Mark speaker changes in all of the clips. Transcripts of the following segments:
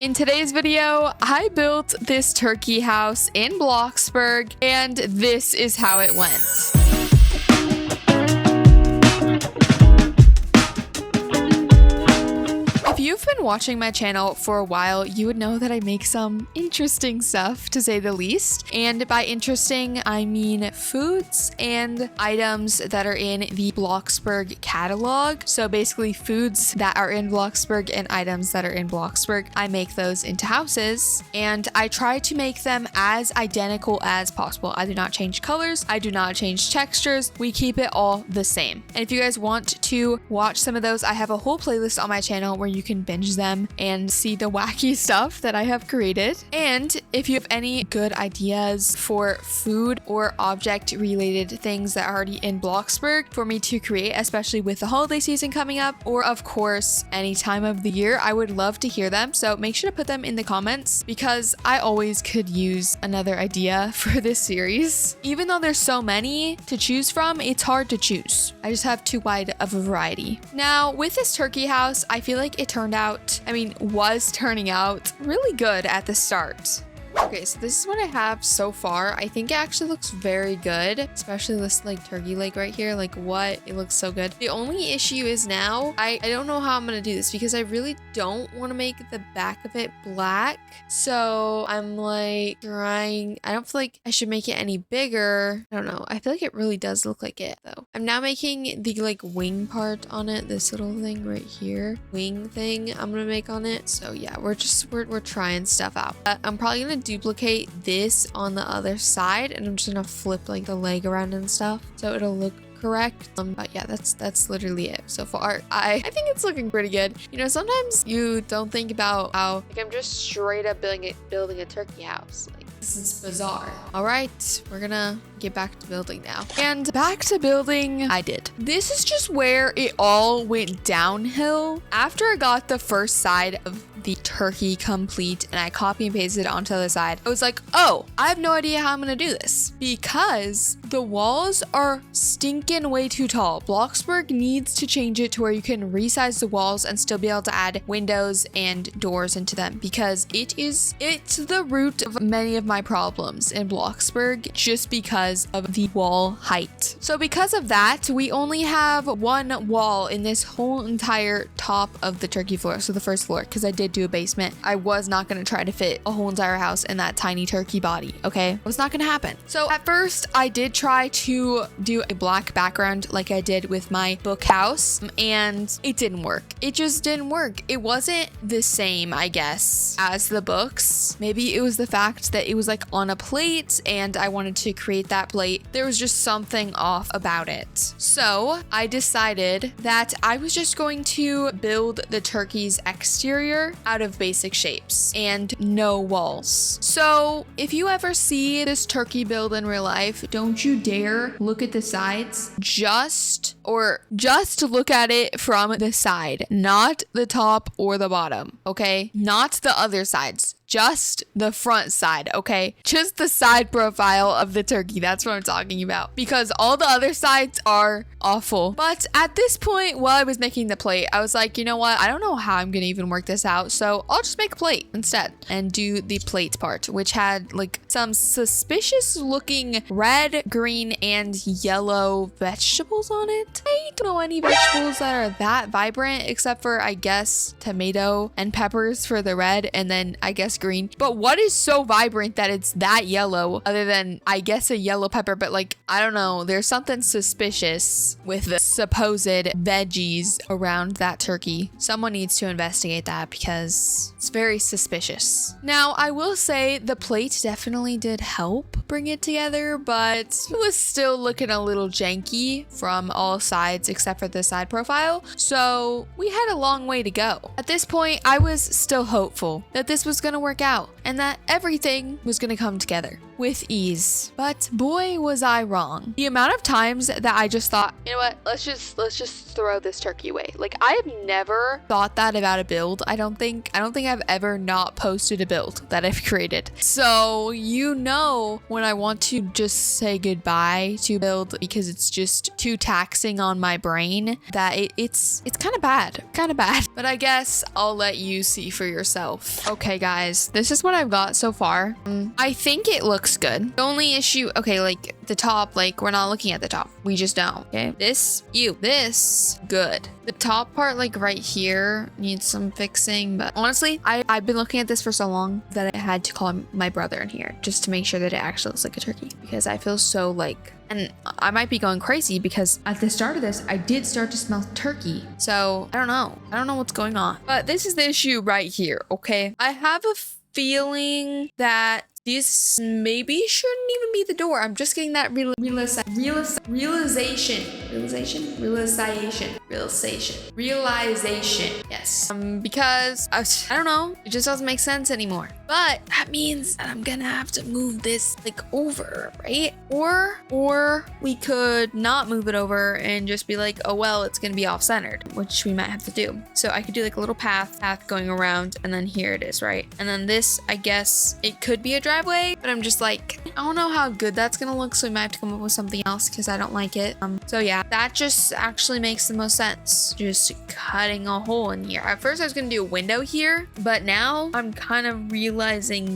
Speaker 1: In today's video, I built this turkey house in Bloxburg, and this is how it went. If you've been watching my channel for a while, you would know that I make some interesting stuff, to say the least. And by interesting, I mean foods and items that are in the Bloxburg catalog. So basically foods that are in Bloxburg and items that are in Bloxburg. I make those into houses and I try to make them as identical as possible. I do not change colors. I do not change textures. We keep it all the same. And if you guys want to watch some of those, I have a whole playlist on my channel where you can binge them and see the wacky stuff that I have created. And if you have any good ideas for food or object related things that are already in Bloxburg for me to create, especially with the holiday season coming up, or of course any time of the year, I would love to hear them. So make sure to put them in the comments because I always could use another idea for this series. Even though there's so many to choose from, it's hard to choose. I just have too wide of a variety. Now with this turkey house, I feel like it was turning out really good at the start. Okay, so this is what I have so far. I think it actually looks very good, especially this like turkey leg right here. Like what? It looks so good. The only issue is now, I don't know how I'm gonna do this because I really don't want to make the back of it black. So I'm like trying, I don't feel like I should make it any bigger. I don't know. I feel like it really does look like it though. I'm now making the like wing part on it. This little thing right here, wing thing I'm gonna make on it. So yeah, we're trying stuff out. I'm probably gonna duplicate this on the other side and I'm just gonna flip like the leg around and stuff so it'll look correct. But yeah, that's literally it so far. I think it's looking pretty good. You know, sometimes you don't think about how like I'm just straight up building a turkey house. Like this is bizarre. All right, we're gonna get back to building now. And back to building I did. This is just where it all went downhill. After I got the first side of the turkey complete and I copy and pasted it onto the other side, I was like, oh, I have no idea how I'm gonna do this because the walls are stinking way too tall. Bloxburg needs to change it to where you can resize the walls and still be able to add windows and doors into them because it's the root of many of my problems in Bloxburg just because of the wall height. So because of that, we only have one wall in this whole entire top of the turkey floor. So the first floor, because I did do a basement. I was not going to try to fit a whole entire house in that tiny turkey body, okay? It was not going to happen. So at first, I did try to do a black background like I did with my book house, and it didn't work. It just didn't work. It wasn't the same, I guess, as the books. Maybe it was the fact that it was like on a plate and I wanted to create that plate. There was just something off about it. So I decided that I was just going to build the turkey's exterior out of basic shapes and no walls. So if you ever see this turkey build in real life, don't you dare look at the sides. Just look at it from the side, not the top or the bottom, okay? Not the other sides. Just the front side, okay? Just the side profile of the turkey. That's what I'm talking about. Because all the other sides are awful. But at this point, while I was making the plate, I was like, you know what? I don't know how I'm gonna even work this out. So I'll just make a plate instead and do the plate part, which had like some suspicious looking red, green, and yellow vegetables on it. I don't know any vegetables that are that vibrant except for, I guess, tomato and peppers for the red, and then I guess green. But what is so vibrant that it's that yellow other than I guess a yellow pepper? But like, I don't know, there's something suspicious with the supposed veggies around that turkey. Someone needs to investigate that because it's very suspicious. Now I will say the plate definitely did help bring it together, but it was still looking a little janky from all sides except for the side profile. So we had a long way to go. At this point, I was still hopeful that this was gonna work out and that everything was gonna come together with ease. But boy, was I wrong. The amount of times that I just thought, you know what, let's just throw this turkey away. Like I have never thought that about a build. I don't think I've ever not posted a build that I've created. So you know when when I want to just say goodbye to build because it's just too taxing on my brain that it's kind of bad. But I guess I'll let you see for yourself. Okay, guys, this is what I've got so far. I think it looks good. The only issue, okay, like the top, like we're not looking at the top. We just don't. Okay, this good. The top part, like right here, needs some fixing. But honestly, I've been looking at this for so long that I had to call my brother in here just to make sure that it actually looks like a turkey, because I feel so like, and I might be going crazy because at the start of this, I did start to smell turkey. So I don't know what's going on. But this is the issue right here, okay? I have a feeling that this maybe shouldn't even be the door. I'm just getting that realization. Yes. Because I don't know. It just doesn't make sense anymore. But that means that I'm gonna have to move this like over, right? Or we could not move it over and just be like, oh well, it's gonna be off-centered, which we might have to do. So I could do like a little path going around, and then here it is, right? And then this, I guess it could be a driveway, but I'm just like, I don't know how good that's gonna look, so we might have to come up with something else because I don't like it. So yeah, that just actually makes the most sense. Just cutting a hole in here. At first I was gonna do a window here, but now I'm kind of realizing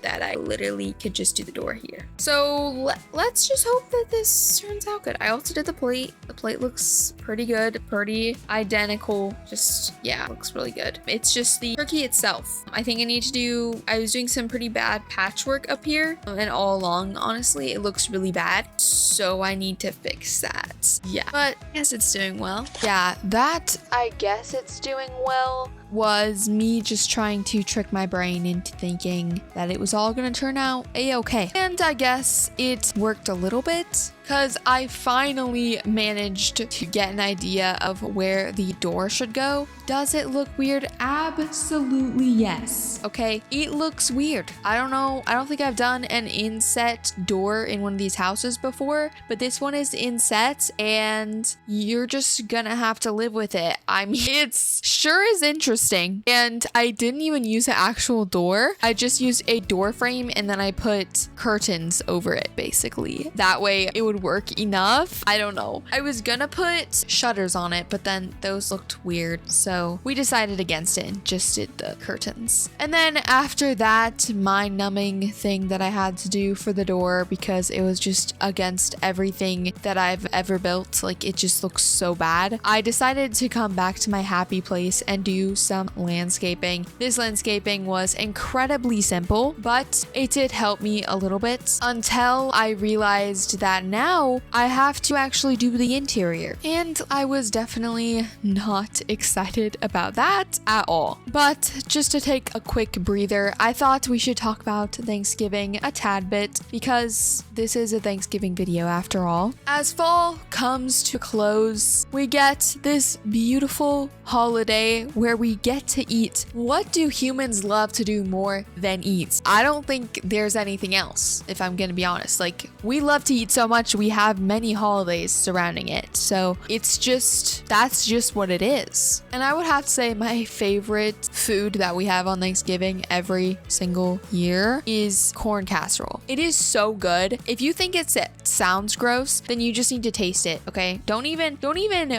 Speaker 1: that I literally could just do the door here. So let's just hope that this turns out good. I also did the plate. The plate looks pretty good, pretty identical. Just, yeah, looks really good. It's just the turkey itself. I think I was doing some pretty bad patchwork up here, and all along, honestly, it looks really bad. So I need to fix that. Yeah, but I guess it's doing well. Yeah, that, I guess it's doing well, was me just trying to trick my brain into thinking that it was all gonna turn out a-okay. And I guess it worked a little bit, because I finally managed to get an idea of where the door should go. Does it look weird? Absolutely yes. Okay, it looks weird. I don't know. I don't think I've done an inset door in one of these houses before, but this one is inset and you're just gonna have to live with it. I mean, it's sure is interesting. And I didn't even use an actual door. I just used a door frame and then I put curtains over it, basically. That way it would work enough. I don't know. I was gonna put shutters on it, but then those looked weird. So we decided against it and just did the curtains. And then after that mind-numbing thing that I had to do for the door, because it was just against everything that I've ever built, like it just looks so bad, I decided to come back to my happy place and do some landscaping. This landscaping was incredibly simple, but it did help me a little bit until I realized that now I have to actually do the interior. And I was definitely not excited about that at all. But just to take a quick breather, I thought we should talk about Thanksgiving a tad bit, because this is a Thanksgiving video after all. As fall comes to close, we get this beautiful holiday where we get to eat. What do humans love to do more than eat? I don't think there's anything else, if I'm gonna be honest. Like, we love to eat so much, we have many holidays surrounding it. So it's just, that's just what it is. And I would have to say my favorite food that we have on Thanksgiving every single year is corn casserole. It is so good. If you think it sounds gross, then you just need to taste it, okay? Don't even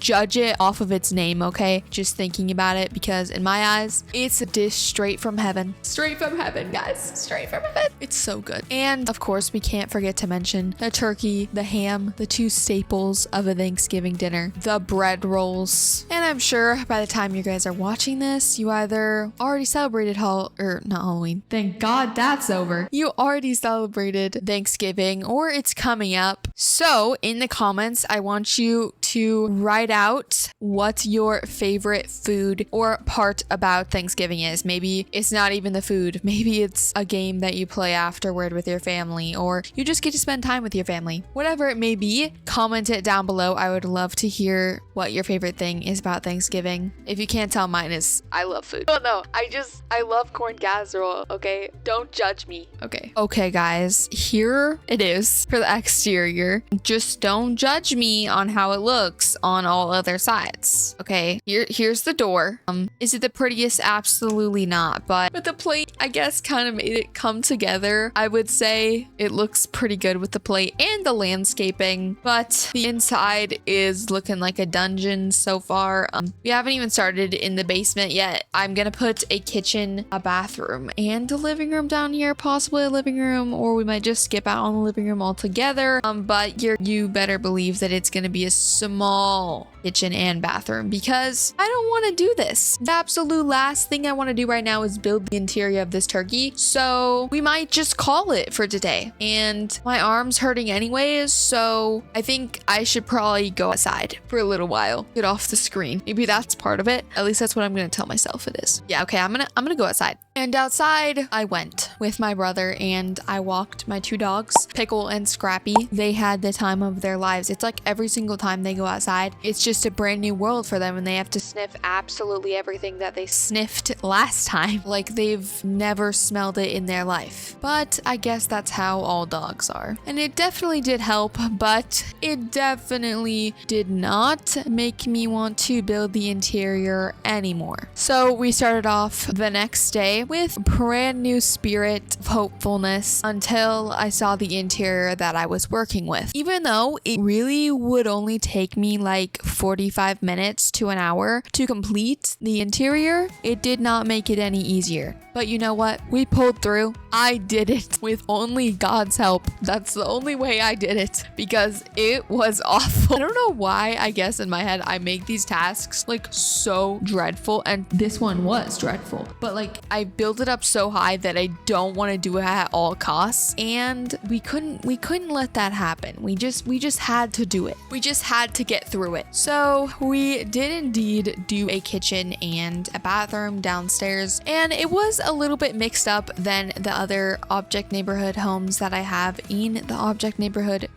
Speaker 1: judge it off of its name, okay? Just thinking about it, because in my eyes, it's a dish straight from heaven. Straight from heaven, guys. Straight from heaven. It's so good. And of course, we can't forget to mention the turkey, the ham, the two staples of a Thanksgiving dinner, the bread rolls. And I'm sure by the time you guys are watching this, you either already celebrated not Halloween. Thank God that's over. You already celebrated Thanksgiving, or it's coming up. So in the comments, I want you to write out what your favorite food or part about Thanksgiving is. Maybe it's not even the food. Maybe it's a game that you play afterward with your family, or you just get to spend time with your family. Whatever it may be, comment it down below. I would love to hear what your favorite thing is about Thanksgiving. If you can't tell, mine is I love food. Oh no, I love corn casserole, okay? Don't judge me. Okay guys, here it is for the exterior. Just don't judge me on how it looks. looks on all other sides. Okay, here's the door. Is it the prettiest? Absolutely not. But the plate, I guess, kind of made it come together. I would say it looks pretty good with the plate and the landscaping, but the inside is looking like a dungeon so far. We haven't even started in the basement yet. I'm gonna put a kitchen, a bathroom, and a living room down here, possibly a living room, or we might just skip out on the living room altogether. But you better believe that it's gonna be a small kitchen and bathroom because I don't want to do this. The absolute last thing I want to do right now is build the interior of this turkey. So we might just call it for today. And my arm's hurting anyways, so I think I should probably go outside for a little while. Get off the screen. Maybe that's part of it. At least that's what I'm gonna tell myself it is. Yeah, okay, I'm gonna go outside. And outside I went with my brother and I walked my two dogs, Pickle and Scrappy. They had the time of their lives. It's like every single time they go outside, it's just a brand new world for them and they have to sniff absolutely everything that they sniffed last time. Like they've never smelled it in their life. But I guess that's how all dogs are. And it definitely did help, but it definitely did not make me want to build the interior anymore. So we started off the next day with a brand new spirit of hopefulness until I saw the interior that I was working with. Even though it really would only take me like 45 minutes to an hour to complete the interior, it did not make it any easier. But you know what? We pulled through. I did it with only God's help. That's the only way I did it because it was awful. I don't know why, I guess in my head, I make these tasks like so dreadful, and this one was dreadful. But like I build it up so high that I don't want to do it at all costs, and we couldn't let that happen. We just had to do it. We just had to get through it. So we did indeed do a kitchen and a bathroom downstairs, and it was a little bit mixed up than the other object neighborhood homes that I have in the object neighborhood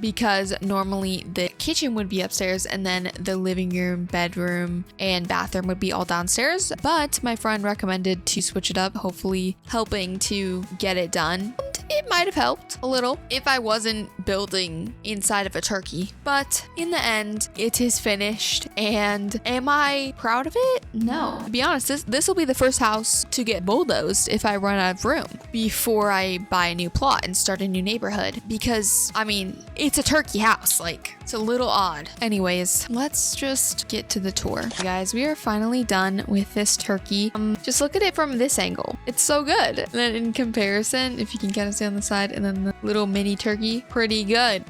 Speaker 1: because normally the kitchen would be upstairs and then the living room, bedroom, and bathroom would be all downstairs. But my friend recommended to switch it up, hopefully helping to get it done. It might have helped a little if I wasn't building inside of a turkey. But in the end, it is finished. And am I proud of it? No. To be honest, this will be the first house to get bulldozed if I run out of room before I buy a new plot and start a new neighborhood. Because, I mean, it's a turkey house. Like, it's a little odd. Anyways, let's just get to the tour. Guys, we are finally done with this turkey. Just look at it from this angle. It's so good. And then in comparison, if you can kind of see on the side, and then the little mini turkey, pretty good.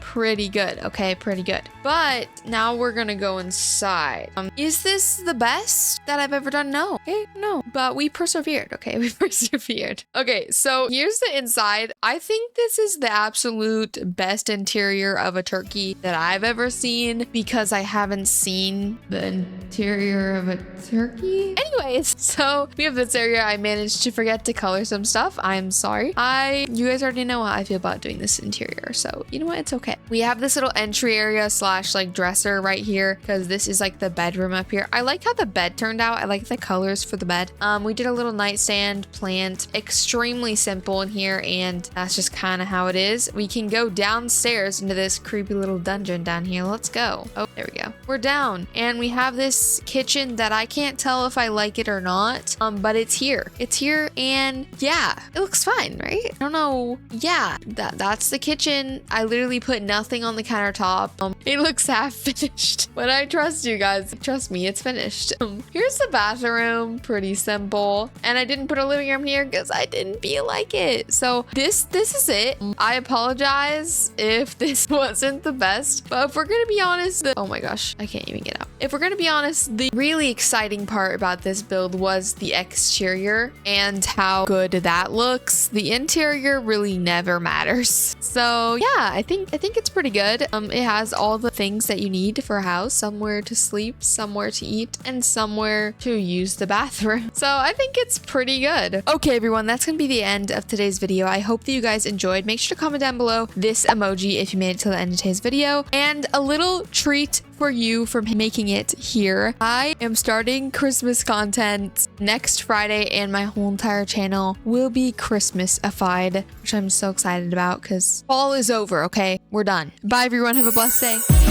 Speaker 1: Okay, pretty good. But now we're gonna go inside. Is this the best that I've ever done? No. Okay, no. But we persevered. Okay, we persevered. Okay, so here's the inside. I think this is the absolute best interior of a turkey that I've ever seen because I haven't seen the interior of a turkey. Anyways, so we have this area. I managed to forget to color some stuff. I'm sorry. You guys already know how I feel about doing this interior, so you know what? It's okay. We have this little entry area slash like dresser right here because this is like the bedroom up here. I like how the bed turned out. I like the colors for the bed. We did a little nightstand plant, extremely simple in here, and that's just kind of how it is. We can go downstairs into this creepy little dungeon down here. Let's go. Oh, there we go. We're down, and we have this kitchen that I can't tell if I like it or not, but it's here. It's here, and yeah, it looks fine, right? I don't know. Yeah, that's the kitchen. I literally put nothing on the countertop. It looks half finished, but I trust you guys. Trust me, it's finished. Here's the bathroom. Pretty simple, and I didn't put a living room here because I didn't feel like it. So this is it. I apologize if this wasn't the best, but if we're gonna be honest, oh my gosh, I can't even get out. If we're gonna be honest, the really exciting part about this build was the exterior and how good that looks. The interior really never matters. So yeah, I think it's pretty good. It has all the things that you need for a house: somewhere to sleep, somewhere to eat, and somewhere to use the bathroom. So I think it's pretty good. Okay, everyone, that's gonna be the end of today's video. I hope that you guys enjoyed. Make sure to comment down below this emoji if you made it to the end of today's video, and a little treat for you for making it here. I am starting Christmas content next Friday, and my whole entire channel will be Christmas-ified, which I'm so excited about because fall is over. Okay, we're done. Bye, everyone. Have a blessed day.